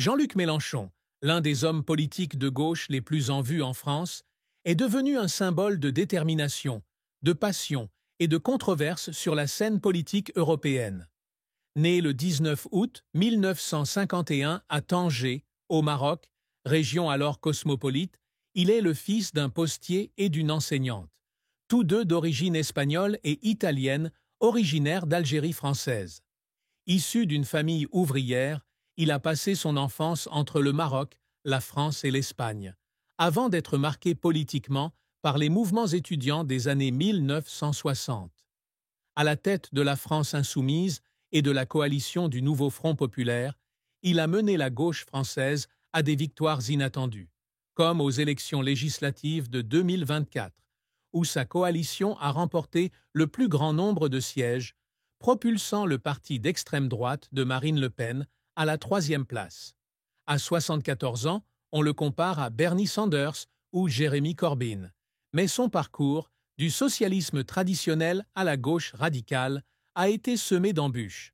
Jean-Luc Mélenchon, l'un des hommes politiques de gauche les plus en vue en France, est devenu un symbole de détermination, de passion et de controverse sur la scène politique européenne. Né le 19 août 1951 à Tanger, au Maroc, région alors cosmopolite, il est le fils d'un postier et d'une enseignante, tous deux d'origine espagnole et italienne, originaires d'Algérie française. Issu d'une famille ouvrière, il a passé son enfance entre le Maroc, la France et l'Espagne, avant d'être marqué politiquement par les mouvements étudiants des années 1960. À la tête de la France insoumise et de la coalition du Nouveau Front populaire, il a mené la gauche française à des victoires inattendues, comme aux élections législatives de 2024, où sa coalition a remporté le plus grand nombre de sièges, propulsant le parti d'extrême droite de Marine Le Pen à la 3e place. À 74 ans, on le compare à Bernie Sanders ou Jeremy Corbyn. Mais son parcours, du socialisme traditionnel à la gauche radicale, a été semé d'embûches.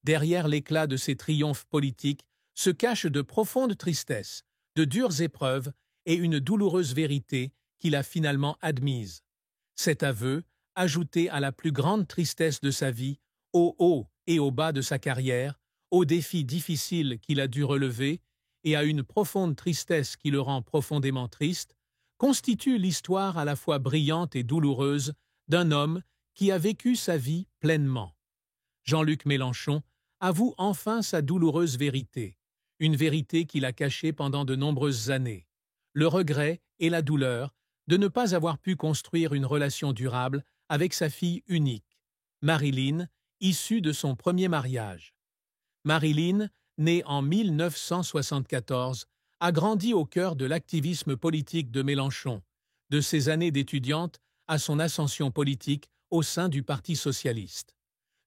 Derrière l'éclat de ses triomphes politiques se cachent de profondes tristesses, de dures épreuves et une douloureuse vérité qu'il a finalement admise. Cet aveu, ajouté à la plus grande tristesse de sa vie, au haut et au bas de sa carrière, aux défis difficiles qu'il a dû relever et à une profonde tristesse qui le rend profondément triste, constitue l'histoire à la fois brillante et douloureuse d'un homme qui a vécu sa vie pleinement. Jean-Luc Mélenchon avoue enfin sa douloureuse vérité, une vérité qu'il a cachée pendant de nombreuses années, le regret et la douleur de ne pas avoir pu construire une relation durable avec sa fille unique, Marilyn, issue de son premier mariage. Marilyn, née en 1974, a grandi au cœur de l'activisme politique de Mélenchon, de ses années d'étudiante à son ascension politique au sein du Parti socialiste.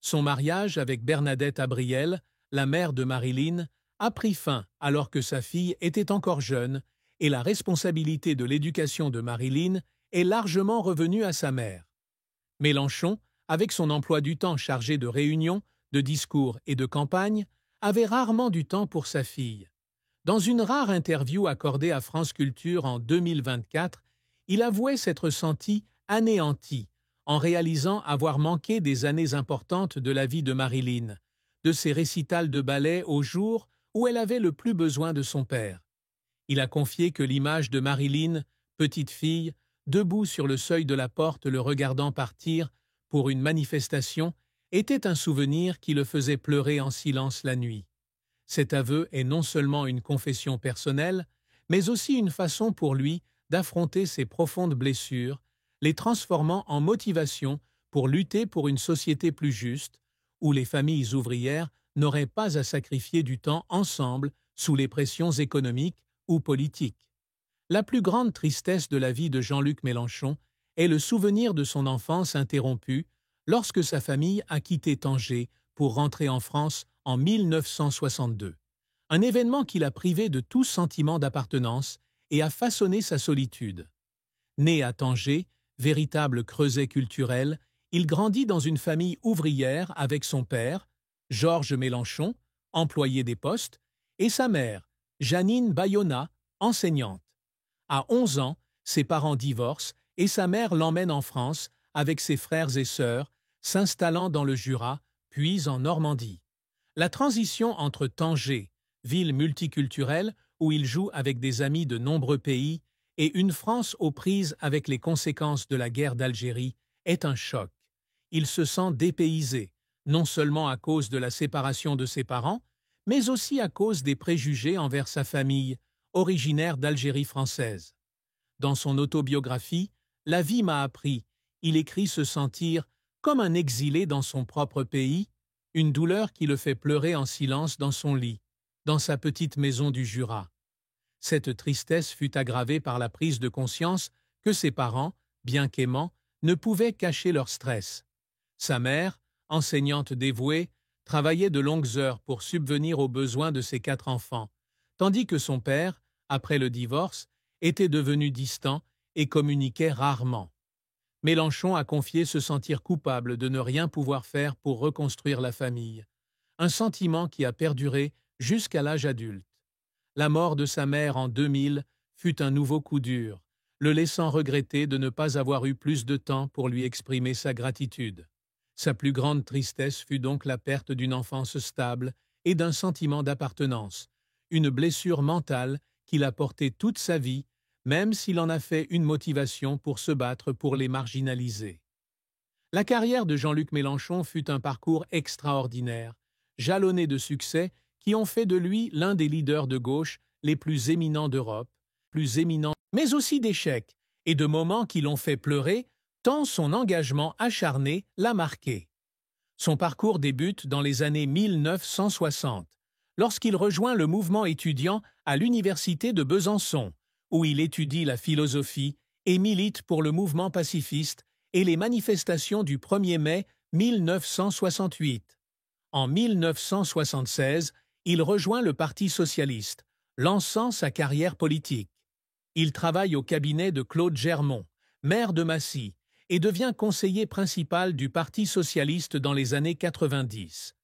Son mariage avec Bernadette Abriel, la mère de Marilyn, a pris fin alors que sa fille était encore jeune et la responsabilité de l'éducation de Marilyn est largement revenue à sa mère. Mélenchon, avec son emploi du temps chargé de réunions, de discours et de campagnes, avait rarement du temps pour sa fille. Dans une rare interview accordée à France Culture en 2024, il avouait s'être senti anéanti en réalisant avoir manqué des années importantes de la vie de Marilyn, de ses récitals de ballet au jour où elle avait le plus besoin de son père. Il a confié que l'image de Marilyn, petite fille, debout sur le seuil de la porte le regardant partir pour une manifestation, était un souvenir qui le faisait pleurer en silence la nuit. Cet aveu est non seulement une confession personnelle, mais aussi une façon pour lui d'affronter ses profondes blessures, les transformant en motivation pour lutter pour une société plus juste, où les familles ouvrières n'auraient pas à sacrifier du temps ensemble sous les pressions économiques ou politiques. La plus grande tristesse de la vie de Jean-Luc Mélenchon est le souvenir de son enfance interrompue lorsque sa famille a quitté Tanger pour rentrer en France en 1962. Un événement qui l'a privé de tout sentiment d'appartenance et a façonné sa solitude. Né à Tanger, véritable creuset culturel, il grandit dans une famille ouvrière avec son père, Georges Mélenchon, employé des postes, et sa mère, Janine Bayona, enseignante. À 11 ans, ses parents divorcent et sa mère l'emmène en France avec ses frères et sœurs, s'installant dans le Jura, puis en Normandie. La transition entre Tanger, ville multiculturelle où il joue avec des amis de nombreux pays, et une France aux prises avec les conséquences de la guerre d'Algérie est un choc. Il se sent dépaysé, non seulement à cause de la séparation de ses parents, mais aussi à cause des préjugés envers sa famille, originaire d'Algérie française. Dans son autobiographie « La vie m'a appris », il écrit se sentir comme un exilé dans son propre pays, une douleur qui le fait pleurer en silence dans son lit, dans sa petite maison du Jura. Cette tristesse fut aggravée par la prise de conscience que ses parents, bien qu'aimants, ne pouvaient cacher leur stress. Sa mère, enseignante dévouée, travaillait de longues heures pour subvenir aux besoins de ses 4 enfants, tandis que son père, après le divorce, était devenu distant et communiquait rarement. Mélenchon a confié se sentir coupable de ne rien pouvoir faire pour reconstruire la famille, un sentiment qui a perduré jusqu'à l'âge adulte. La mort de sa mère en 2000 fut un nouveau coup dur, le laissant regretter de ne pas avoir eu plus de temps pour lui exprimer sa gratitude. Sa plus grande tristesse fut donc la perte d'une enfance stable et d'un sentiment d'appartenance, une blessure mentale qu'il a portée toute sa vie, même s'il en a fait une motivation pour se battre pour les marginalisés. La carrière de Jean-Luc Mélenchon fut un parcours extraordinaire, jalonné de succès qui ont fait de lui l'un des leaders de gauche les plus éminents d'Europe, mais aussi d'échecs et de moments qui l'ont fait pleurer tant son engagement acharné l'a marqué. Son parcours débute dans les années 1960, lorsqu'il rejoint le mouvement étudiant à l'université de Besançon, où il étudie la philosophie et milite pour le mouvement pacifiste et les manifestations du 1er mai 1968. En 1976, il rejoint le Parti socialiste, lançant sa carrière politique. Il travaille au cabinet de Claude Germont, maire de Massy, et devient conseiller principal du Parti socialiste dans les années 90.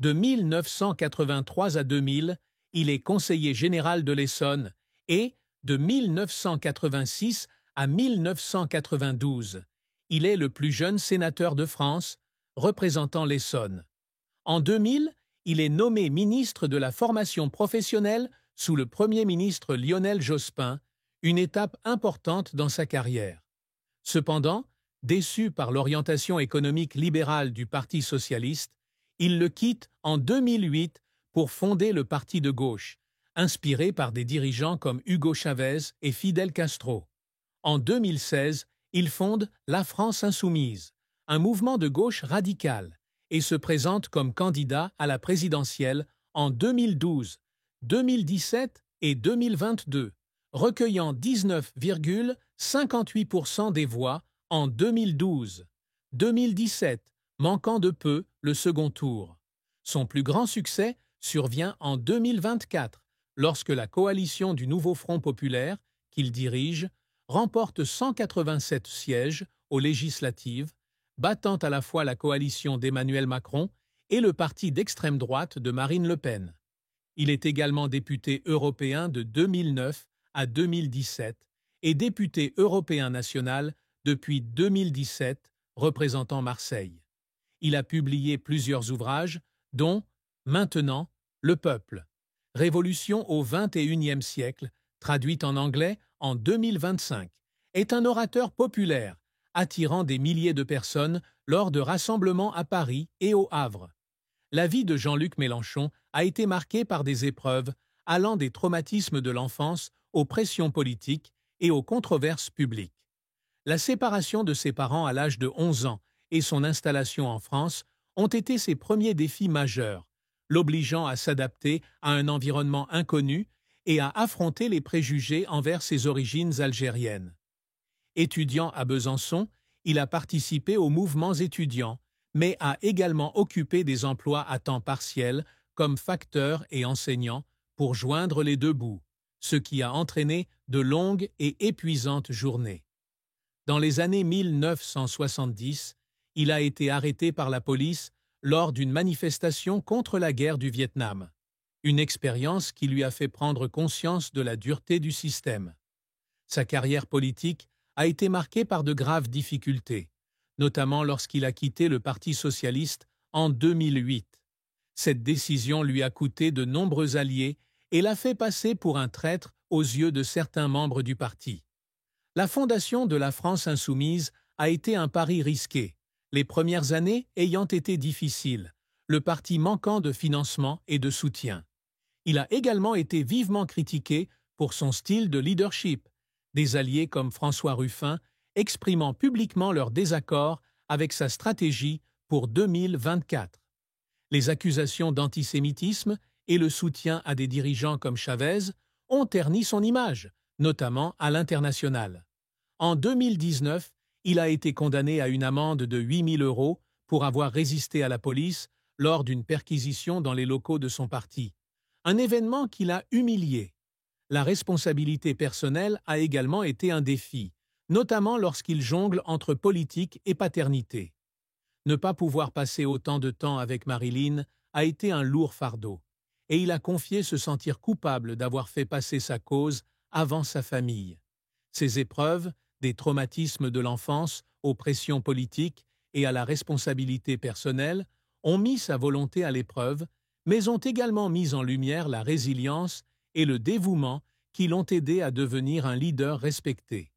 De 1983 à 2000, il est conseiller général de l'Essonne et, de 1986 à 1992, il est le plus jeune sénateur de France, représentant l'Essonne. En 2000, il est nommé ministre de la formation professionnelle sous le Premier ministre Lionel Jospin, une étape importante dans sa carrière. Cependant, déçu par l'orientation économique libérale du Parti socialiste, il le quitte en 2008 pour fonder le Parti de gauche, inspiré par des dirigeants comme Hugo Chavez et Fidel Castro. En 2016, il fonde La France insoumise, un mouvement de gauche radical, et se présente comme candidat à la présidentielle en 2012, 2017 et 2022, recueillant 19,58% des voix en 2012, 2017, manquant de peu le second tour. Son plus grand succès survient en 2024, lorsque la coalition du Nouveau Front populaire, qu'il dirige, remporte 187 sièges aux législatives, battant à la fois la coalition d'Emmanuel Macron et le parti d'extrême droite de Marine Le Pen. Il est également député européen de 2009 à 2017 et député européen national depuis 2017, représentant Marseille. Il a publié plusieurs ouvrages, dont Maintenant, le peuple, Révolution au XXIe siècle, traduite en anglais en 2025, est un orateur populaire, attirant des milliers de personnes lors de rassemblements à Paris et au Havre. La vie de Jean-Luc Mélenchon a été marquée par des épreuves allant des traumatismes de l'enfance aux pressions politiques et aux controverses publiques. La séparation de ses parents à l'âge de 11 ans et son installation en France ont été ses premiers défis majeurs, l'obligeant à s'adapter à un environnement inconnu et à affronter les préjugés envers ses origines algériennes. Étudiant à Besançon, il a participé aux mouvements étudiants, mais a également occupé des emplois à temps partiel comme facteur et enseignant pour joindre les deux bouts, ce qui a entraîné de longues et épuisantes journées. Dans les années 1970, il a été arrêté par la police lors d'une manifestation contre la guerre du Vietnam, une expérience qui lui a fait prendre conscience de la dureté du système. Sa carrière politique a été marquée par de graves difficultés, notamment lorsqu'il a quitté le Parti socialiste en 2008. Cette décision lui a coûté de nombreux alliés et l'a fait passer pour un traître aux yeux de certains membres du parti. La fondation de la France insoumise a été un pari risqué, les premières années ayant été difficiles, le parti manquant de financement et de soutien. Il a également été vivement critiqué pour son style de leadership, des alliés comme François Ruffin exprimant publiquement leur désaccord avec sa stratégie pour 2024. Les accusations d'antisémitisme et le soutien à des dirigeants comme Chavez ont terni son image, notamment à l'international. En 2019, il a été condamné à une amende de 8 000 € pour avoir résisté à la police lors d'une perquisition dans les locaux de son parti, un événement qui l'a humilié. La responsabilité personnelle a également été un défi, notamment lorsqu'il jongle entre politique et paternité. Ne pas pouvoir passer autant de temps avec Marilyn a été un lourd fardeau. et il a confié se sentir coupable d'avoir fait passer sa cause avant sa famille. Ces épreuves, des traumatismes de l'enfance aux pressions politiques et à la responsabilité personnelle, ont mis sa volonté à l'épreuve, mais ont également mis en lumière la résilience et le dévouement qui l'ont aidé à devenir un leader respecté.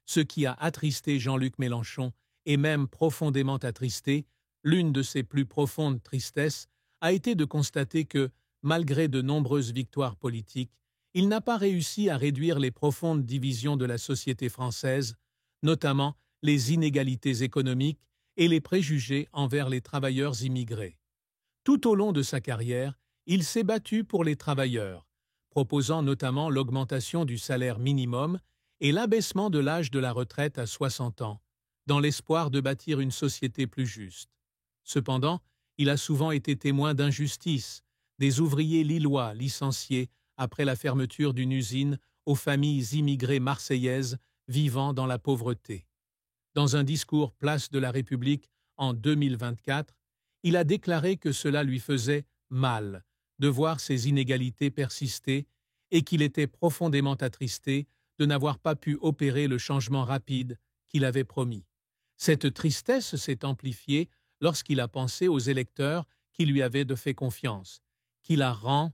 Ce qui a attristé Jean-Luc Mélenchon, et même profondément attristé, l'une de ses plus profondes tristesses, a été de constater que, malgré de nombreuses victoires politiques, il n'a pas réussi à réduire les profondes divisions de la société française, notamment les inégalités économiques et les préjugés envers les travailleurs immigrés. Tout au long de sa carrière, il s'est battu pour les travailleurs, proposant notamment l'augmentation du salaire minimum et l'abaissement de l'âge de la retraite à 60 ans, dans l'espoir de bâtir une société plus juste. Cependant, il a souvent été témoin d'injustices, des ouvriers lillois licenciés après la fermeture d'une usine aux familles immigrées marseillaises vivant dans la pauvreté. Dans un discours Place de la République en 2024, il a déclaré que cela lui faisait mal de voir ces inégalités persister et qu'il était profondément attristé de n'avoir pas pu opérer le changement rapide qu'il avait promis. Cette tristesse s'est amplifiée lorsqu'il a pensé aux électeurs qui lui avaient fait confiance, qui la rend